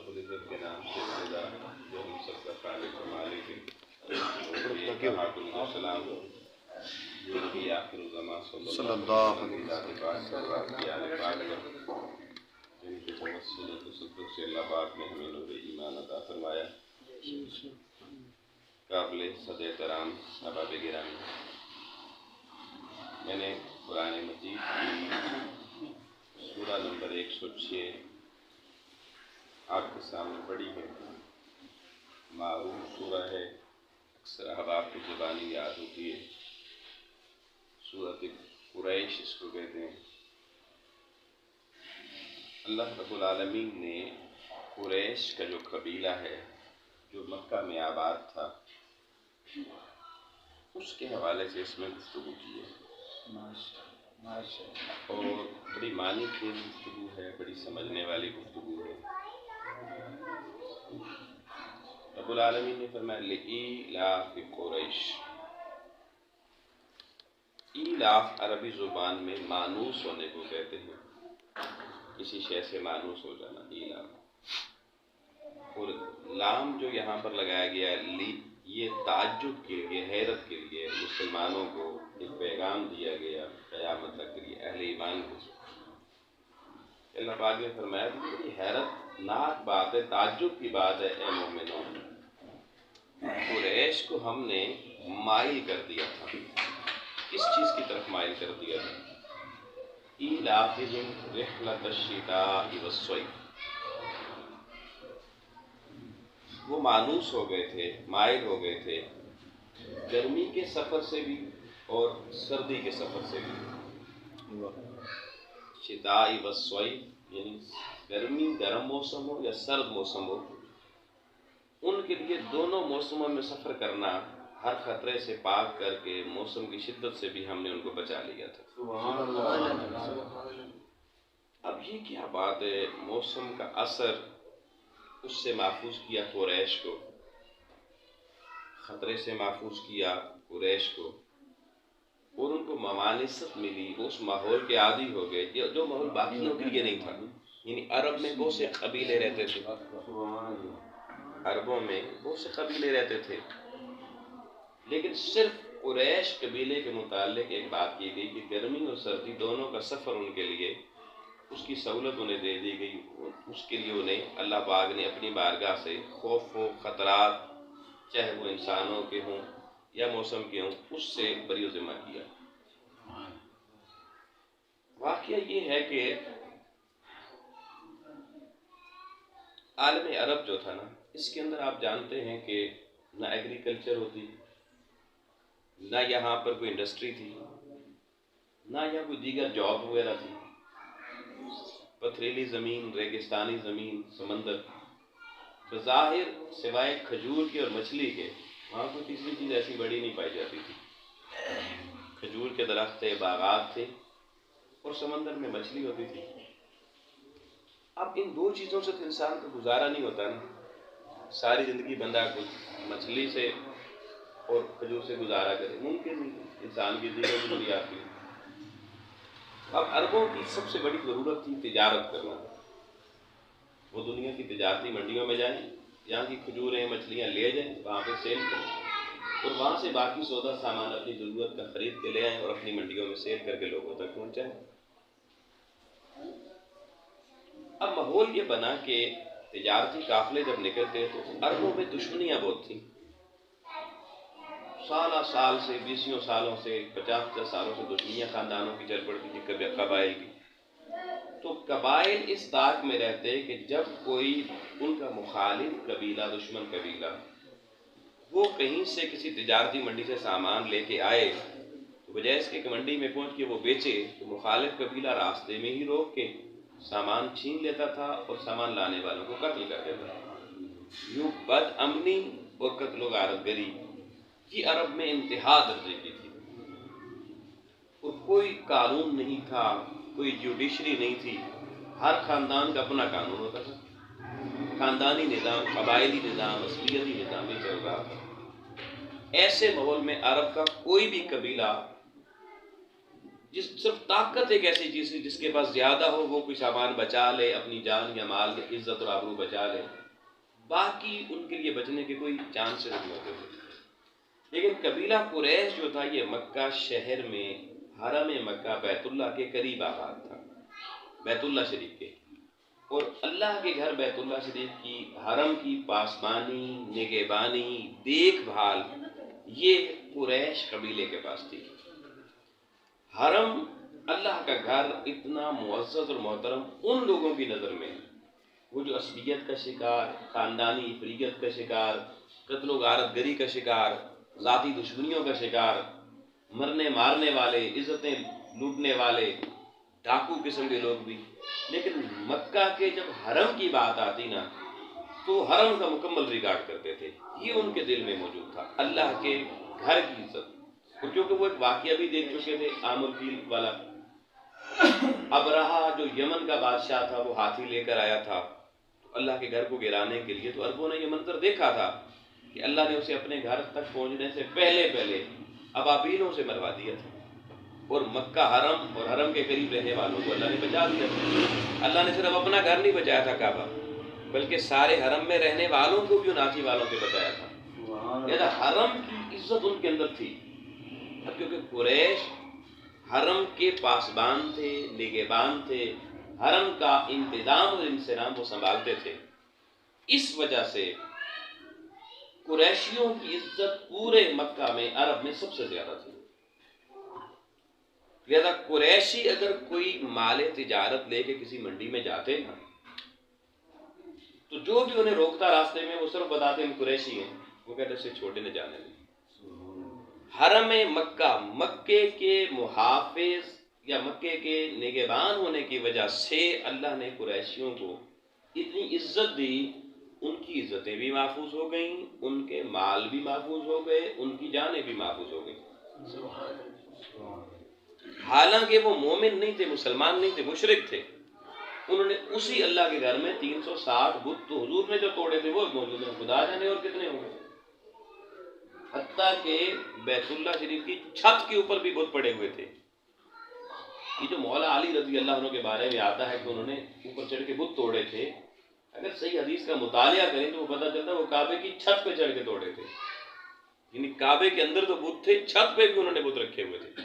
رب العزت کے نام سے ابتدا جو ہم سب کا خالق و مالک ہے السلام جو نبی آخر الزمان صلی اللہ علیہ وسلم جن کے توسل و تصدق سے اللہ پاک نے ہمیں نور ایمان عطا فرمایا۔ قابل صد احترام احباب گرامی، میں نے قرآن مجید کی سورہ نمبر 106 آپ کے سامنے پڑھی ہے۔ معروف سورہ ہے، اکثر احباب کی زبانی یاد ہوتی ہے، سورۃ قریش اس کو کہتے ہیں۔ اللہ رب العالمین نے قریش کا جو قبیلہ ہے جو مکہ میں آباد تھا اس کے حوالے سے اس میں گفتگو کی ہے، اور بڑی معنی کی گفتگو ہے، بڑی سمجھنے والی گفتگو ہے۔ رب العالمین نے فرمایا لإیلاف قریش۔ ایلاف عربی زبان میں مانوس ہونے کو کہتے ہیں، کسی شے سے مانوس ہو جانا، ایلاف۔ اور لام جو یہاں پر لگایا گیا ہے یہ تعجب کے لیے، حیرت کے لیے مسلمانوں کو ایک پیغام دیا گیا قیامت تک کے لیے، اہل ایمان کو۔ اللہ پاک نے فرمایا کہ یہ حیرت ناک بات ہے، تعجب کی بات ہے اے مومنوں، قریش کو ہم نے مائل کر دیا تھا۔ کس چیز کی طرف مائل کر دیا تھا؟ ایلافہم رحلۃ الشتاء والصیف۔ وہ مانوس ہو گئے تھے، مائل ہو گئے تھے گرمی کے سفر سے بھی اور سردی کے سفر سے بھی۔ شتاء والصیف یعنی گرمی گرم موسم ہو یا سرد موسم ہو، ان کے لیے دونوں موسموں میں سفر کرنا ہر خطرے سے پاک کر کے موسم کی شدت سے بھی ہم نے ان کو بچا لیا تھا۔ سبحان اللہ۔ اب یہ کیا بات ہے، موسم کا اثر اس سے محفوظ کیا قریش کو، خطرے سے محفوظ کیا قریش کو، اور ان کو ممانست ملی، وہ اس ماحول کے عادی ہو گئے جو ماحول باقیوں کے لیے نہیں تھا۔ یعنی عرب میں بہت سے قبیلے رہتے تھے، عربوں میں بہت سے قبیلے رہتے تھے، لیکن صرف قریش قبیلے کے متعلق ایک بات کی گئی کہ گرمی اور سردی دونوں کا سفر ان کے لیے، اس کی سہولت انہیں دے دی گئی۔ اس کے لیے انہیں اللہ پاک نے اپنی بارگاہ سے خوف و خطرات، چاہے وہ انسانوں کے ہوں یا موسم کے ہوں، اس سے بری و ذمہ کیا۔ واقعہ یہ ہے کہ عالم عرب جو تھا نا، اس کے اندر آپ جانتے ہیں کہ نہ ایگریکلچر ہوتی، نہ یہاں پر کوئی انڈسٹری تھی، نہ یہاں کوئی دیگر جاب وغیرہ تھی۔ پتھریلی زمین، ریگستانی زمین، سمندر، بظاہر سوائے کھجور کے اور مچھلی کے وہاں کوئی تیسری چیز ایسی بڑی نہیں پائی جاتی تھی۔ کھجور کے درخت تھے، باغات تھے، اور سمندر میں مچھلی ہوتی تھی۔ اب ان دو چیزوں سے تو انسان کو گزارا نہیں ہوتا نا، ساری زندگی بندہ کچھ مچھلی سے اور کھجور سے گزارا کرے، ممکن نہیں، انسان کی دیگر ضروریات کی۔ اب عربوں کی سب سے بڑی ضرورت تھی تجارت کرنا۔ وہ دنیا کی تجارتی منڈیوں میں جائیں، یہاں کی کھجوریں، مچھلیاں لے جائیں، وہاں پہ سیل کریں، اور وہاں سے باقی سودا سامان اپنی ضرورت کا خرید کے لے آئیں اور اپنی منڈیوں میں سیل کر کے لوگوں تک پہنچائیں۔ اب ماحول یہ بنا کہ تجارتی قافلے جب نکلتے تو عربوں میں دشمنیاں بہت تھیں، سالہ سال سے، 20 سالوں سے، 50 سالوں سے دشمنیاں خاندانوں کی چل پڑتی تھی، کبھی قبائل کی۔ تو قبائل اس طاق میں رہتے کہ جب کوئی ان کا مخالف قبیلہ، دشمن قبیلہ، وہ کہیں سے کسی تجارتی منڈی سے سامان لے کے آئے، بجائے اس کے منڈی میں پہنچ کے وہ بیچے، تو مخالف قبیلہ راستے میں ہی روک کے سامان چھین لیتا تھا اور سامان لانے والوں کو قتل کر دیتا تھا۔ یوں بد امنی اور قتل و غارت گری یہ عرب میں انتہا درجے کی تھی، اور کوئی قانون نہیں تھا، کوئی جوڈیشری نہیں تھی، ہر خاندان کا اپنا قانون ہوتا تھا، خاندانی نظام، قبائلی نظام، اصلیتی نظام ہی چل رہا تھا۔ ایسے ماحول میں عرب کا کوئی بھی قبیلہ صرف طاقت ایک ایسی چیز ہے جس کے پاس زیادہ ہو وہ کوئی سامان بچا لے، اپنی جان یا مال یا عزت اور آبرو بچا لے، باقی ان کے لیے بچنے کے کوئی چانس نہیں ہوتے تھے۔ لیکن قبیلہ قریش جو تھا یہ مکہ شہر میں حرم مکہ بیت اللہ کے قریب آباد تھا، بیت اللہ شریف کے، اور اللہ کے گھر بیت اللہ شریف کی حرم کی پاسبانی، نگہبانی، دیکھ بھال یہ قریش قبیلے کے پاس تھی۔ حرم اللہ کا گھر اتنا معزز اور محترم ان لوگوں کی نظر میں، وہ جو عصبیت کا شکار، خاندانی افریت کا شکار، قتل و غارت گری کا شکار، ذاتی دشمنیوں کا شکار، مرنے مارنے والے، عزتیں لوٹنے والے، ڈاکو قسم کے لوگ بھی، لیکن مکہ کے جب حرم کی بات آتی نا تو حرم کا مکمل ریکارڈ کرتے تھے۔ یہ ان کے دل میں موجود تھا، اللہ کے گھر کی عزت۔ کیونکہ وہ ایک واقعہ بھی دیکھ چکے تھے عام الفیل والا، ابرہا جو یمن کا بادشاہ تھا وہ ہاتھی لے کر آیا تھا اللہ کے گھر کو گرانے کے لیے، تو عربوں نے یہ منظر دیکھا تھا کہ اللہ نے اسے اپنے گھر تک پہنچنے سے پہلے ابابیلوں سے مروا دیا تھا، اور مکہ حرم اور حرم کے قریب رہنے والوں کو اللہ نے بچا دیا تھا۔ اللہ نے صرف اپنا گھر نہیں بچایا تھا کعبہ، بلکہ سارے حرم میں رہنے والوں کو بھی ان ہاتھی والوں سے بچایا تھا۔ لہذا حرم کی عزت ان کے اندر تھی۔ اب کیونکہ قریش حرم کے پاسبان تھے، نگہبان تھے، حرم کا انتظام اور انصرام وہ سنبھالتے تھے، اس وجہ سے قریشیوں کی عزت پورے مکہ میں، عرب میں سب سے زیادہ تھی۔ لہذا قریشی اگر کوئی مال تجارت لے کے کسی منڈی میں جاتے نا تو جو بھی انہیں روکتا راستے میں وہ صرف بتاتے ہیں قریشی ہیں، وہ کہتے اسے چھوڑے نہ جانے دیں۔ حرم مکہ، مکے کے محافظ یا مکے کے نگہبان ہونے کی وجہ سے اللہ نے قریشیوں کو اتنی عزت دی، ان کی عزتیں بھی محفوظ ہو گئیں، ان کے مال بھی محفوظ ہو گئے، ان کی جانیں بھی محفوظ ہو گئیں۔ حالانکہ وہ مومن نہیں تھے، مسلمان نہیں تھے، مشرک تھے، انہوں نے اسی اللہ کے گھر میں 360 بت تو حضور نے جو توڑے تھے وہ موجود ہیں، خدا جانے اور کتنے ہوں گے۔ حتیٰ کہ بیت اللہ شریف کی چھت کے اوپر بھی بت پڑے ہوئے تھے۔ یہ جو مولا علی رضی اللہ عنہ کے بارے میں آتا ہے کہ انہوں نے اوپر چڑھ کے بت توڑے تھے، اگر صحیح حدیث کا مطالعہ کریں تو وہ پتہ چلتا ہے وہ کعبے کی چھت پہ چڑھ کے توڑے تھے، یعنی کعبے کے اندر تو بت تھے، چھت پہ بھی انہوں نے بت رکھے ہوئے تھے۔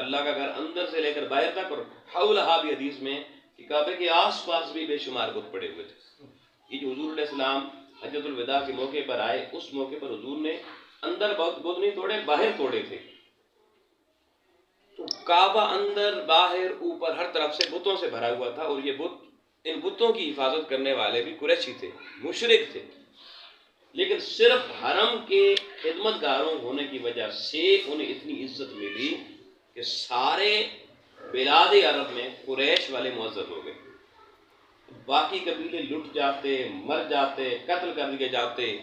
اللہ کا گھر اندر سے لے کر باہر تک، اور حولہا بھی حدیث میں کہ کعبے کے آس پاس بھی بے شمار بت پڑے ہوئے تھے۔ یہ جو حضور علیہ السلام حجۃ الوداع کے موقع پر آئے، اس موقع پر حضور نے اندر بت نہیں توڑے، باہر توڑے تھے۔ تو کعبہ اندر باہر اوپر ہر طرف سے بتوں سے بھرا ہوا تھا، اور یہ بت، ان بتوں کی حفاظت کرنے والے بھی قریشی تھے، مشرک تھے، لیکن صرف حرم کے خدمت گاروں ہونے کی وجہ سے انہیں اتنی عزت ملی کہ سارے بلاد عرب میں قریش والے معزز ہو گئے۔ باقی قبیلے لٹ جاتے، مر جاتے، قتل کر دیے جاتے،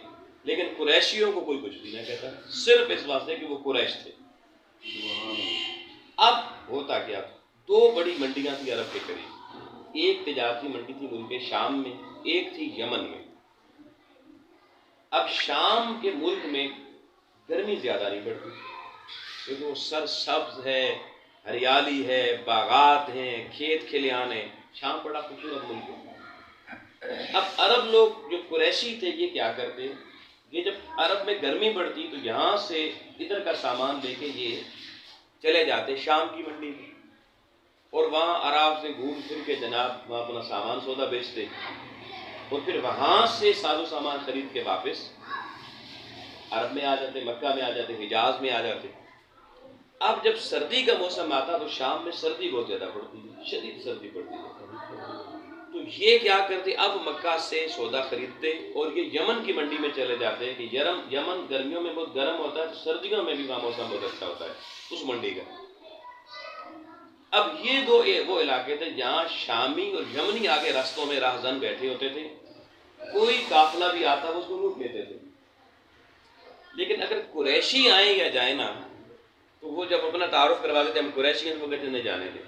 لیکن قریشیوں کو کوئی کچھ بھی نہ کہتا، صرف اس واسطے کہ وہ قریش تھے۔ اب ہوتا کیا، دو بڑی منڈیاں تھیں عرب کے قریب، ایک تجارتی منڈی تھی ملک شام میں، ایک تھی یمن میں۔ اب شام کے ملک میں گرمی زیادہ نہیں پڑتی کیونکہ وہ سرسبز ہے، ہریالی ہے، باغات ہیں، کھیت کھلیان ہیں، شام بڑا خوبصورت ملک ہے۔ اب عرب لوگ جو قریشی تھے یہ کیا کرتے، یہ جب عرب میں گرمی پڑتی تو یہاں سے ادھر کا سامان لے کے یہ چلے جاتے شام کی منڈی میں، اور وہاں آرام سے گھوم پھر کے جناب وہاں اپنا سامان سودا بیچتے، اور پھر وہاں سے ساز و سامان خرید کے واپس عرب میں آ جاتے، مکہ میں آ جاتے، حجاز میں آ جاتے۔ اب جب سردی کا موسم آتا تو شام میں سردی بہت زیادہ پڑتی ہے، شدید سردی پڑتی ہے، تو یہ کیا کرتے، اب مکہ سے سودا خریدتے اور یہ یمن کی منڈی میں چلے جاتے کہ یمن گرمیوں میں بہت گرم ہوتا ہے، تو سردیوں میں بھی وہاں موسم بہت اچھا ہوتا ہے اس منڈی کا۔ اب یہ دو وہ علاقے تھے جہاں شامی اور یمنی آگے راستوں میں راہزن بیٹھے ہوتے تھے، کوئی قافلہ بھی آتا وہ اس کو لوٹ لیتے تھے۔ لیکن اگر قریشی آئیں یا جائیں نا تو وہ جب اپنا تعارف کروا دیتے ہم قریشی ہیں، وہ کہتے نہیں جانے دیں۔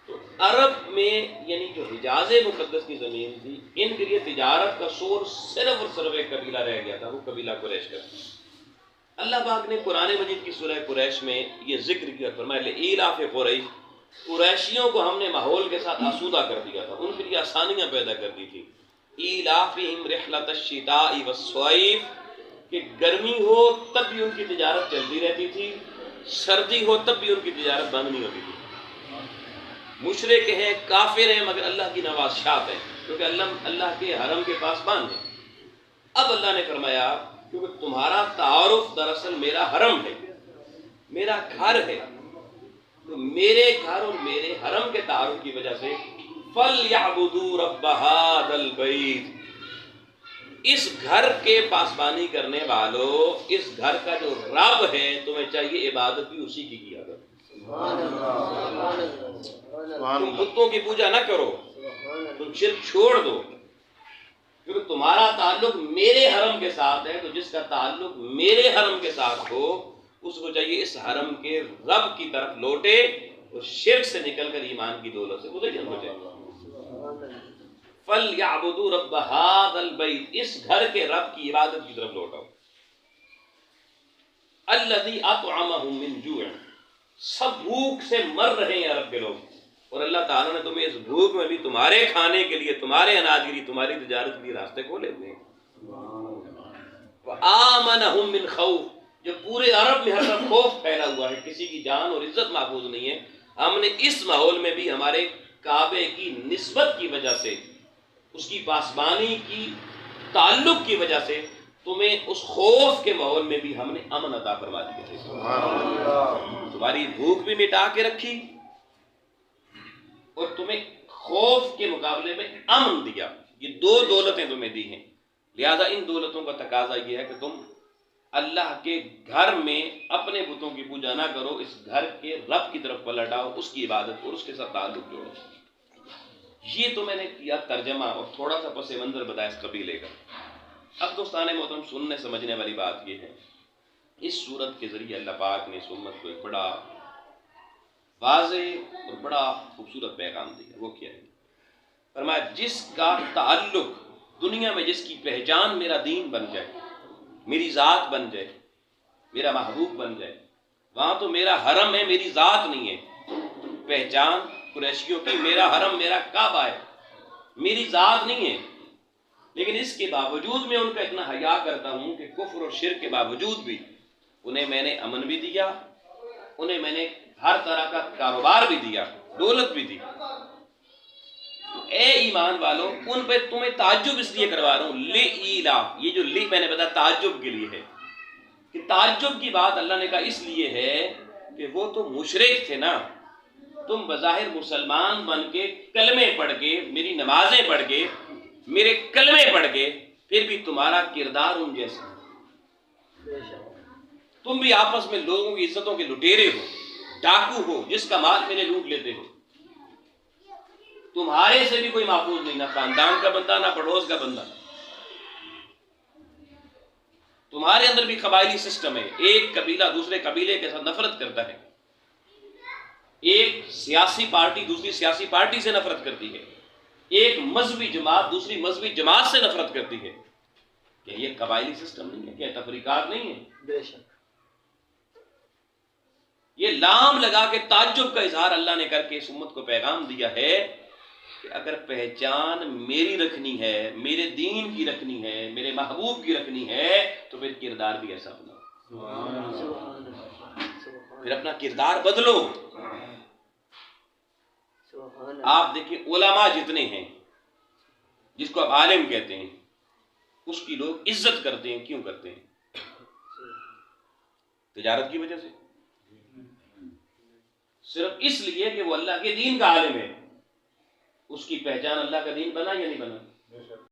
تو عرب میں یعنی جو حجاز مقدس کی زمین تھی، ان کے لیے تجارت کا سورس صرف اور صرف ایک قبیلہ رہ گیا تھا، وہ قبیلہ قریش کا۔ اللہ پاک نے قرآن مجید کی سورہ قریش میں یہ ذکر کیا، فرمایا لِإِيلَافِ قُرَيْشٍ قریشیوں کو ہم نے ماحول کے ساتھ آسودہ کر دیا تھا، ان کے لیے آسانیاں پیدا کر دی تھی. ایلافہم رحلۃ الشتاء والصیف، کہ گرمی ہو تب بھی ان کی تجارت چلتی رہتی تھی، سردی ہو تب بھی ان کی تجارت بند نہیں ہوتی تھی. مشرک ہیں، کافر ہیں، مگر اللہ کی نوازشات ہیں، کیونکہ اللہ کے حرم کے پاس باندھ ہے. اب اللہ نے فرمایا کیونکہ تمہارا تعارف دراصل میرا حرم ہے، میرا گھر ہے، تو میرے گھر اور میرے حرم کے تعارف کی وجہ سے فَلْيَعْبُدُوا رَبَّ هَذَا الْبَيْتِ، اس گھر کے پاسبانی کرنے والوں، اس گھر کا جو رب ہے تمہیں چاہیے عبادت بھی اسی کی کیا کرو. تم بتوں کی پوجا نہ کرو، تم شرک چھوڑ دو، کیونکہ تمہارا تعلق میرے حرم کے ساتھ ہے. تو جس کا تعلق میرے حرم کے ساتھ ہو اس کو چاہیے اس حرم کے رب کی طرف لوٹے اور شرک سے نکل کر ایمان کی دولت سے متعین ہو جائے. فَلْيَعْبُدُوا رَبَّ هَذَا الْبَيْتِ، اس گھر کے رب کی عبادت کی طرف لوٹاؤ. الَّذِي أَطْعَمَهُم مِّن جُوعٍ، سب بھوک سے مر رہے ہیں عرب کے لوگ، اور اللہ تعالیٰ نے تمہیں اس بھوک میں بھی تمہارے کھانے کے لیے، تمہارے اناج کے لیے، تمہاری تجارت کے لیے راستے کھولے ہوئے ہیں. وَآمَنَهُم مِّن خَوْفٍ، جو پورے عرب میں ہر طرف خوف پھیلا ہوا ہے، کسی کی جان اور عزت محفوظ نہیں ہے، ہم نے اس ماحول میں بھی ہمارے کعبے کی نسبت کی وجہ سے، اس کی پاسبانی کی تعلق کی وجہ سے تمہیں اس خوف کے ماحول میں بھی ہم نے امن عطا فرما دیا تھے. تمہاری بھوک بھی مٹا کے رکھی اور تمہیں خوف کے مقابلے میں امن دیا. یہ دو دولتیں تمہیں دی ہیں. لہذا ان دولتوں کا تقاضا یہ ہے کہ تم اللہ کے گھر میں اپنے بتوں کی پوجا نہ کرو، اس گھر کے رب کی طرف پلٹ آؤ، اس کی عبادت اور اس کے ساتھ تعلق جوڑو. یہ تو میں نے کیا ترجمہ اور تھوڑا سا پس منظر بتایا اس قبیلے کا. اب دوستان محترم، سننے سمجھنے والی بات یہ ہے، اس صورت کے ذریعے اللہ پاک نے اس امت کو ایک بڑا واضح اور بڑا خوبصورت پیغام دیا. وہ کیا ہے؟ فرمایا جس کا تعلق دنیا میں، جس کی پہچان میرا دین بن جائے، میری ذات بن جائے، میرا محبوب بن جائے، وہاں تو میرا حرم ہے، میری ذات نہیں ہے. پہچان قریشیوں کی میرا حرم، میرا کعبہ ہے، میری ذات نہیں ہے. لیکن اس کے باوجود میں ان کا اتنا حیا کرتا ہوں کہ کفر اور شرک کے باوجود بھی انہیں میں نے امن بھی دیا، انہیں میں نے ہر طرح کا کاروبار بھی دیا، دولت بھی دی. اے ایمان والو، ان پہ تمہیں تعجب اس لیے کروا رہا ہوں، لِإِيلَا، یہ جو لی میں نے بتایا تعجب کے لیے ہے، کہ تعجب کی بات اللہ نے کہا اس لیے ہے کہ وہ تو مشرک تھے نا. تم بظاہر مسلمان بن کے، کلمے پڑھ کے، میری نمازیں پڑھ کے، میرے کلمے پڑھ کے، پھر بھی تمہارا کردار ان جیسا. تم بھی آپس میں لوگوں کی عزتوں کے لٹیرے ہو، ڈاکو ہو، جس کا مال میرے لوٹ لیتے ہو. تمہارے سے بھی کوئی محفوظ نہیں، نہ خاندان کا بندہ، نہ پڑوس کا بندہ. تمہارے اندر بھی قبائلی سسٹم ہے، ایک قبیلہ دوسرے قبیلے کے ساتھ نفرت کرتا ہے، ایک سیاسی پارٹی دوسری سیاسی پارٹی سے نفرت کرتی ہے، ایک مذہبی جماعت دوسری مذہبی جماعت سے نفرت کرتی ہے. کہ یہ قبائلی سسٹم نہیں ہے؟ کیا تفریقات نہیں ہے؟ بے شک. یہ لام لگا کے تعجب کا اظہار اللہ نے کر کے اس امت کو پیغام دیا ہے کہ اگر پہچان میری رکھنی ہے، میرے دین کی رکھنی ہے، میرے محبوب کی رکھنی ہے، تو پھر کردار بھی ایسا بناؤ، پھر اپنا کردار بدلو. آپ دیکھیں علماء جتنے ہیں، جس کو آپ عالم کہتے ہیں، اس کی لوگ عزت کرتے ہیں. کیوں کرتے ہیں؟ تجارت کی وجہ سے، صرف اس لیے کہ وہ اللہ کے دین کا عالم ہے. اس کی پہچان اللہ کا دین بنا یا نہیں بنا؟